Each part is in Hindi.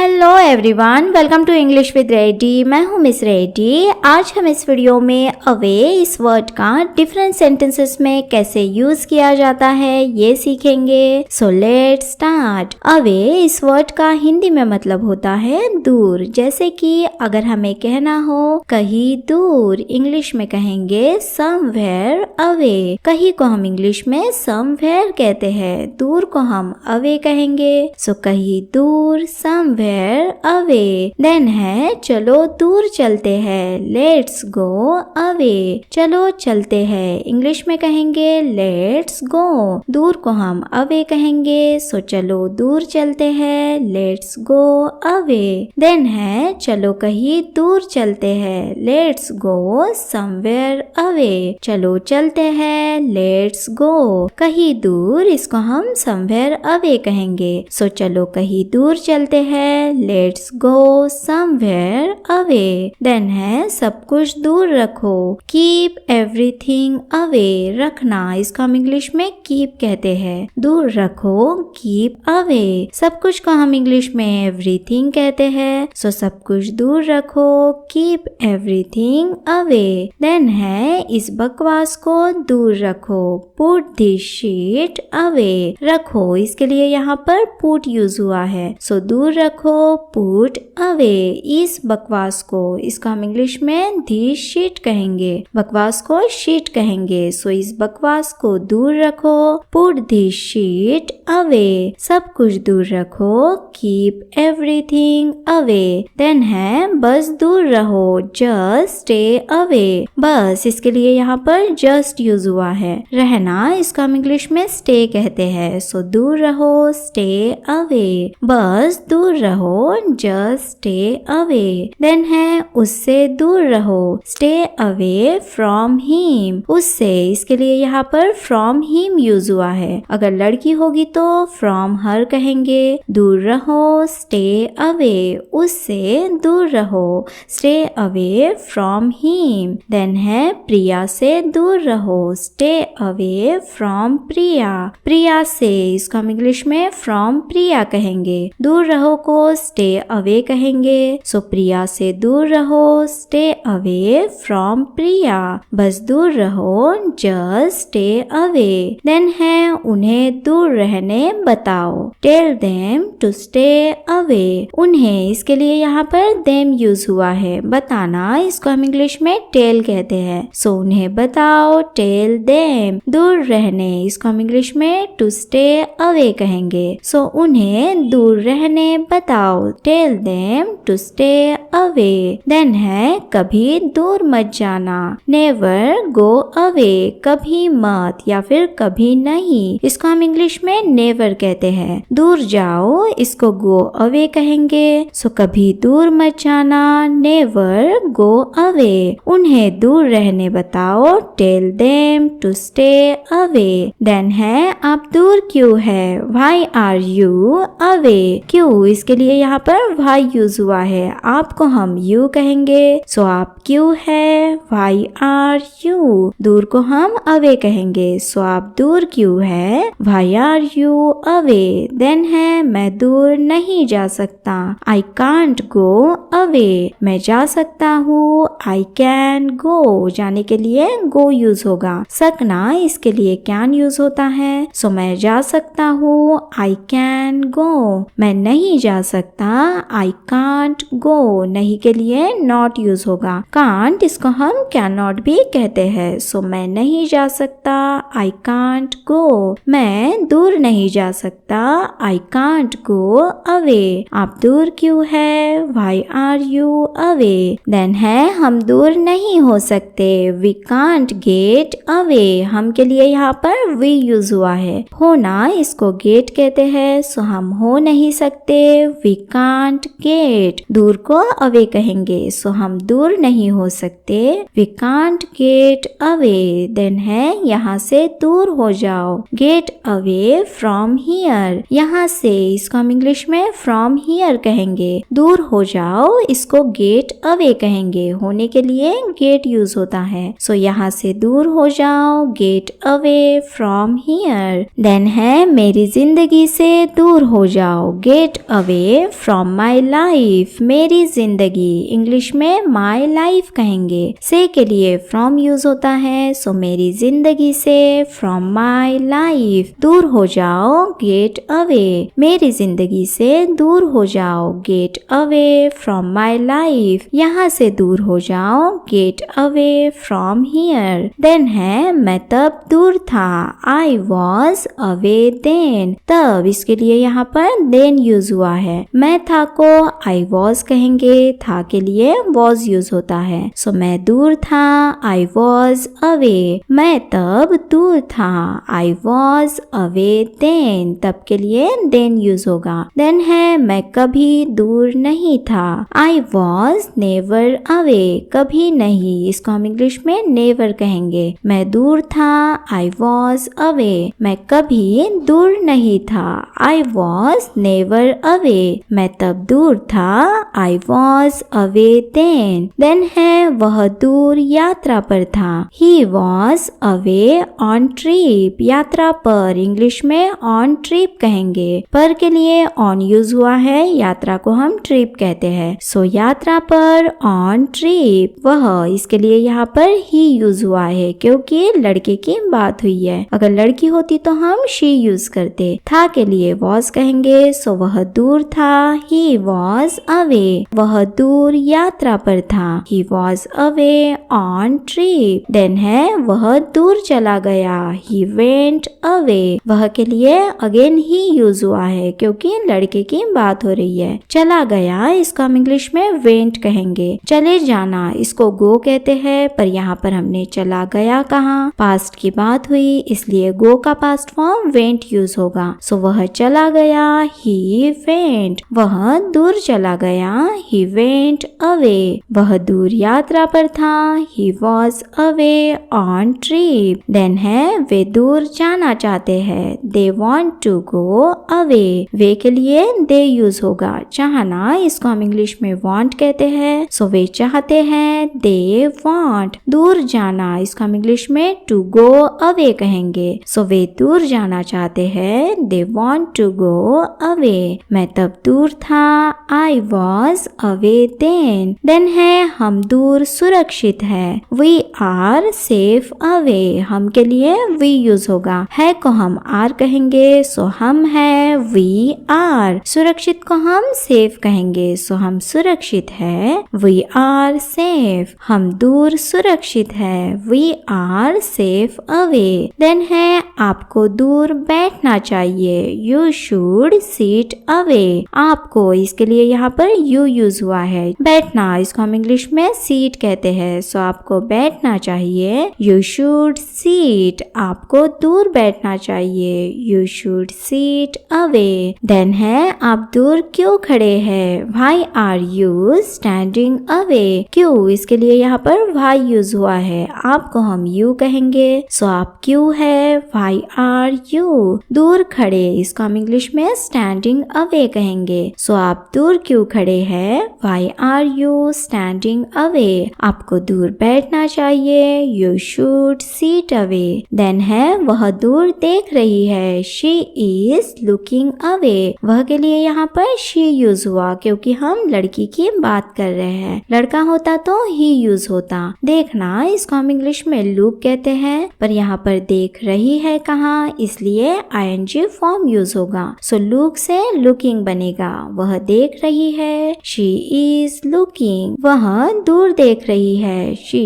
Hello everyone, welcome to English with ready. मैं हूँ मिस रेडी। आज हम इस वीडियो में अवे इस वर्ड का डिफरेंट सेंटेंसेस में कैसे यूज किया जाता है ये सीखेंगे। So let's start. अवे इस वर्ड का हिंदी में मतलब होता है दूर। जैसे कि अगर हमें कहना हो कहीं दूर, इंग्लिश में कहेंगे समवेयर अवे। कहीं को हम इंग्लिश में समवेयर कहते हैं, दूर को हम अवे कहेंगे। सो कहीं दूर, समवेयर अवे। देन है चलो दूर चलते हैं, लेट्स गो अवे। चलो चलते हैं, इंग्लिश में कहेंगे लेट्स गो। दूर को हम अवे कहेंगे। सो चलो दूर चलते हैं, लेट्स गो अवे। देन है चलो कहीं दूर चलते हैं, लेट्स गो समवेयर अवे। चलो चलते हैं, लेट्स गो। कहीं दूर, इसको हम समवेयर अवे कहेंगे। सो चलो कहीं दूर चलते हैं, let's go somewhere away. Then है सब कुछ दूर रखो, कीप एवरीथिंग अवे। रखना, इसको हम इंग्लिश में कीप कहते हैं। दूर रखो, कीप अवे। सब कुछ को हम इंग्लिश में एवरीथिंग कहते हैं। सो सब कुछ दूर रखो, कीप एवरीथिंग अवे। देन है इस बकवास को दूर रखो, पुट दिस शीट अवे। रखो, इसके लिए यहाँ पर पुट यूज हुआ है। सो दूर रखो, पुट अवे इस बकवास को। इसको हम इंग्लिश में दिस शीट कहेंगे, बकवास को शीट कहेंगे। सो इस बकवास को दूर रखो, पुट दिस शीट अवे। सब कुछ दूर रखो, कीप एवरीथिंग अवे। देन है बस दूर रहो, जस्ट स्टे अवे। बस, इसके लिए यहाँ पर जस्ट यूज हुआ है। रहना, इसको हम इंग्लिश में स्टे कहते हैं। सो दूर रहो, स्टे अवे। बस दूर रहो, जस्ट स्टे अवे। देन है उससे दूर रहो, स्टे अवे फ्रॉम हिम। उससे, इसके लिए यहाँ पर फ्रॉम हिम यूज हुआ है। अगर लड़की होगी तो फ्रॉम हर कहेंगे। दूर रहो, स्टे अवे। उससे दूर रहो, stay away from him. Then है प्रिया से दूर रहो, stay away from Priya. Priya से, इसको हम इंग्लिश में फ्रॉम प्रिया कहेंगे। दूर रहो को स्टे अवे कहेंगे। सो प्रिया से दूर रहो, स्टे अवे फ्रॉम प्रिया। बस दूर रहो, जस्ट स्टे अवे। देन है उन्हें दूर रहने बताओ, tell them to stay away. उन्हें, इसके लिए यहाँ पर देम यूज हुआ है। बताना, इसको हम इंग्लिश में टेल कहते हैं। सो उन्हें बताओ, टेल देम। दूर रहने, इसको हम इंग्लिश में टू स्टे अवे कहेंगे। सो उन्हें दूर रहने बताओ, tell them to stay away. Then है कभी दूर मत जाना, नेवर गो अवे। कभी मत या फिर कभी नहीं, इसको हम इंग्लिश में नेवर कहते हैं। दूर जाओ, इसको गो अवे कहेंगे। सो कभी दूर मत जाना, नेवर गो अवे। उन्हें दूर रहने बताओ, tell them to stay away. Then है आप दूर क्यों है, व्हाई आर यू अवे। क्यों, इसके लिए यहाँ पर व्हाई यूज हुआ है। आपको हम यू कहेंगे। सो आप क्यों है, व्हाई आर यू। दूर को हम अवे कहेंगे। सो आप दूर क्यों है, why are you away. Then है मैं दूर नहीं जा सकता, आई कांट गो अवे। मैं जा सकता हूँ, आई कैन गो। जाने के लिए गो यूज होगा। सकना, इसके लिए कैन यूज होता है। सो मैं जा सकता हूँ, आई कैन गो। मैं नहीं जा सकता, आई कांट गो। नहीं के लिए नॉट यूज होगा। कांट, इसको हम कैन नॉट भी कहते हैं। सो मैं नहीं जा सकता, आई कांट गो। मैं दूर नहीं जा सकता, आई कांट गो अवे। आप दूर क्यों है, why are you away. Then है हम दूर नहीं हो सकते, वी कांट गेट अवे। हम के लिए यहाँ पर वी यूज हुआ है। होना, इसको गेट कहते हैं। सो हम हो नहीं सकते, वी कांट गेट। दूर को अवे कहेंगे। सो हम दूर नहीं हो सकते, we can't get away. Then है यहाँ से दूर हो जाओ, गेट अवे फ्रॉम हियर। यहाँ से, इसको हम इंग्लिश में फ्रॉम हियर कहेंगे। दूर हो जाओ, इसको गेट अवे कहेंगे। होने के लिए गेट यूज होता है। सो यहाँ से दूर हो जाओ, get away from here. Then है मेरी जिंदगी से दूर हो जाओ, get away from my life, मेरी जिंदगी। इंग्लिश में माई लाइफ कहेंगे। से के लिए फ्रॉम यूज होता है, सो मेरी जिंदगी से, फ्रॉम माई लाइफ। दूर हो जाओ, गेट अवे, मेरी जिंदगी से दूर हो जाओ, get away from my life. यहाँ से दूर हो जाओ, get away from here. Then है मैं तब दूर था, आई वॉज अवे देन। तब इसके लिए यहाँ पर देन यूज हुआ है। मैं था को आई वॉज कहेंगे, था के लिए वॉज यूज होता है। सो मैं दूर था, आई वॉज अवे। मैं तब दूर था, आई वॉज अवे देन। तब के लिए देन यूज होगा। देन है मैं कभी दूर नहीं था, आई वॉज नेवर अवे। कभी नहीं, इसको हम इंग्लिश में नेवर कहेंगे। मैं दूर था, आई वॉज अवे। मैं कभी दूर नहीं था, आई वॉज नेवर अवे। मैं तब दूर था, I was away then. Then है वह दूर यात्रा पर था, he was away on trip. यात्रा पर इंग्लिश में ऑन ट्रिप कहेंगे। पर के लिए ऑन यूज हुआ है, यात्रा को हम ट्रिप कहते हैं। सो यात्रा पर, ऑन ट्रिप। वह, इसके लिए यहाँ पर ही यूज हुआ है क्योंकि लड़के की बात हुई है। अगर लड़की होती तो हम शी यूज करते। था के लिए वॉज कहेंगे। सो वह दूर था, ही वॉज अवे। वह दूर यात्रा पर था, he was away on trip. Then है वह दूर चला गया, ही वेंट अवे। वह के लिए अगेन ही यूज हुआ है क्योंकि लड़के की बात हो रही है। चला गया, इसको हम इंग्लिश में वेंट कहेंगे। चले जाना, इसको गो कहते हैं, पर यहाँ पर हमने चला गया कहा, पास्ट की बात हुई, इसलिए गो का पास्ट फॉर्म वेंट यूज होगा। सो वह चला गया, ही वेंट। वह दूर चला गया, ही वेंट अवे। वह दूर यात्रा पर था, he was away on trip. Then है वे दूर जाना चाहते हैं, they want to go away. वे के लिए दे यूज होगा। चाहना, इसको हम इंग्लिश में वांट कहते हैं। सो वे चाहते हैं, दे वांट। दूर जाना, इसको हम इंग्लिश में टू गो अवे कहेंगे। सो वे दूर जाना चाहते हैं, they want to go away. मैं तब दूर था, I was away then. Then है हम दूर सुरक्षित है, वी आर सेफ अवे। हम के लिए वी यूज होगा। है को हम आर कहेंगे, सो हम है, वी आर। सुरक्षित को हम सेफ कहेंगे, सो हम सुरक्षित है, वी आर सेफ। हम दूर सुरक्षित है, we are safe away. Then है आपको दूर बैठना चाहिए, यू शुड सीट अवे। आपको, इसके लिए यहाँ पर यू यूज हुआ है। बैठना, इसको हम इंग्लिश में सीट कहते हैं। सो आपको बैठना चाहिए, यू शुड सीट। आपको दूर बैठना चाहिए, you should seat away. Then है आप दूर क्यों खड़े हैं, why are you standing away. क्यों, इसके लिए यहाँ पर व्हाई यूज हुआ है। आपको हम यू कहेंगे। सो आप क्यों है, व्हाई आर यू। दूर खड़े, इसको हम इंग्लिश में स्टैंडिंग अवे कहेंगे। सो आप दूर क्यों खड़े हैं, why are you standing away. आपको दूर बैठना चाहिए, you should seat away. Then है वह दूर देख रही है, शी इज लुकिंग अवे। वह के लिए यहाँ पर शी यूज हुआ क्योंकि हम लड़की की बात कर रहे हैं। लड़का होता तो ही यूज होता। देखना, इसको हम इंग्लिश में लुक कहते हैं, पर यहाँ पर देख रही है कहाँ, इसलिए आईएनजी फॉर्म यूज होगा। सो लुक से लुकिंग बनेगा। वह देख रही है, शी इज लुकिंग। वह दूर देख रही है, she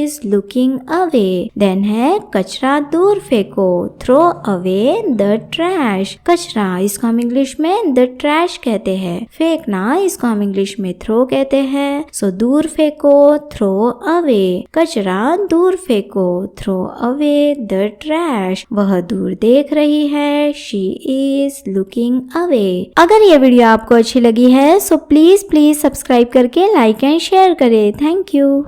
is looking away. Then है कचरा दूर फेंको, थ्रो अवे द ट्रैश। कचरा, इसको हम इंग्लिश में द ट्रैश कहते हैं। फेंकना, इसको हम इंग्लिश में थ्रो कहते हैं। सो दूर फेंको, थ्रो अवे। कचरा दूर फेंको, थ्रो अवे द ट्रैश। वह दूर देख रही है, शी इज लुकिंग अवे। अगर ये वीडियो आपको अच्छी लगी है सो प्लीज सब्सक्राइब करके लाइक एंड शेयर करें। Thank you.